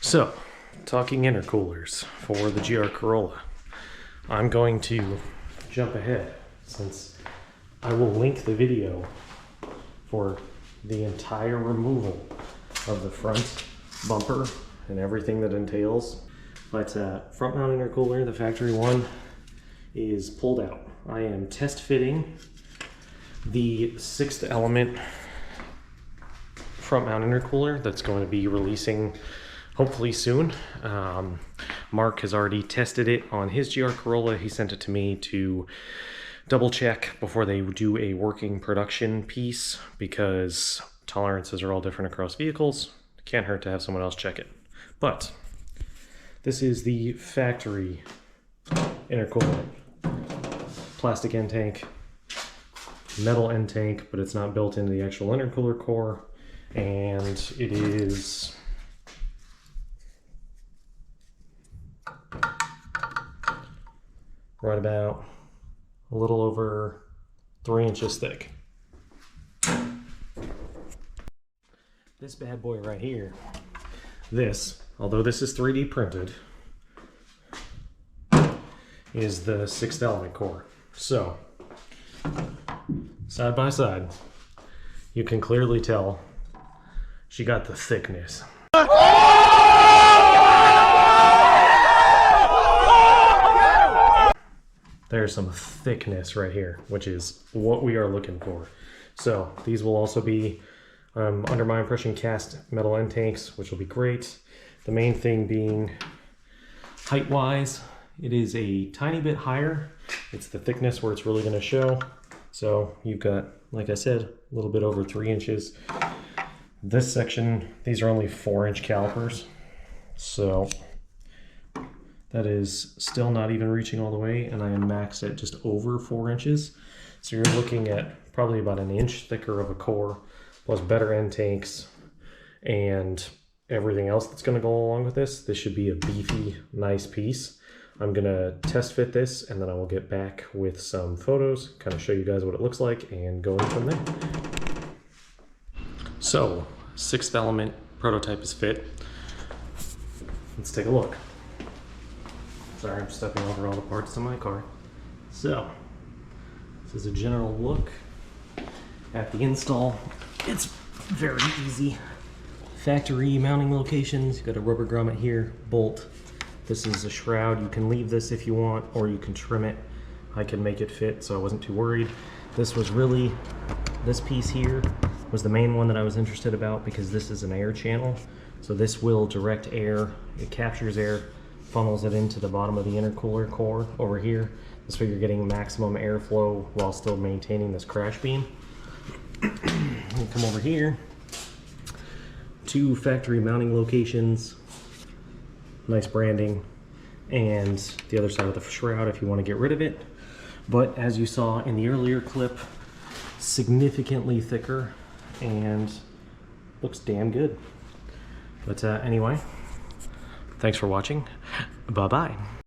So, talking intercoolers for the GR Corolla. I'm going to jump ahead since I will link the video for the entire removal of the front bumper and everything that entails. But front mount intercooler, the factory one, is pulled out. I am test fitting the SXTHElement front mount intercooler that's going to be releasing hopefully soon. Mark has already tested it on his GR Corolla. He sent it to me to double check before they do a working production piece because tolerances are all different across vehicles. Can't hurt to have someone else check it. But this is the factory intercooler. Plastic end tank, metal end tank, but it's not built into the actual intercooler core. And it is right about a little over 3 inches thick. This bad boy right here, although this is 3D printed, is the SXTHElement core. So, side by side, you can clearly tell she got the thickness. There's some thickness right here, which is what we are looking for. So these will also be, under my impression, cast metal end tanks, which will be great. The main thing being height-wise, it is a tiny bit higher. It's the thickness where it's really going to show. So you've got, like I said, a little bit over 3 inches. This section, these are only 4-inch calipers. So that is still not even reaching all the way, and I am maxed at just over 4 inches. So you're looking at probably about an inch thicker of a core, plus better end tanks, and everything else that's gonna go along with this. This should be a beefy, nice piece. I'm gonna test fit this, and then I will get back with some photos, kind of show you guys what it looks like, and go in from there. So, SXTHElement prototype is fit. Let's take a look. Sorry, I'm stepping over all the parts of my car. So, this is a general look at the install. It's very easy. Factory mounting locations. You've got a rubber grommet here, bolt. This is a shroud. You can leave this if you want, or you can trim it. I can make it fit, so I wasn't too worried. This was really, this piece here was the main one that I was interested about because this is an air channel. So this will direct air. It captures air, funnels it into the bottom of the intercooler core over here. This way you're getting maximum airflow while still maintaining this crash beam. You come over here, 2 factory mounting locations, nice branding, and the other side with the shroud if you want to get rid of it. But as you saw in the earlier clip, significantly thicker and looks damn good. But anyway, thanks for watching. Bye-bye.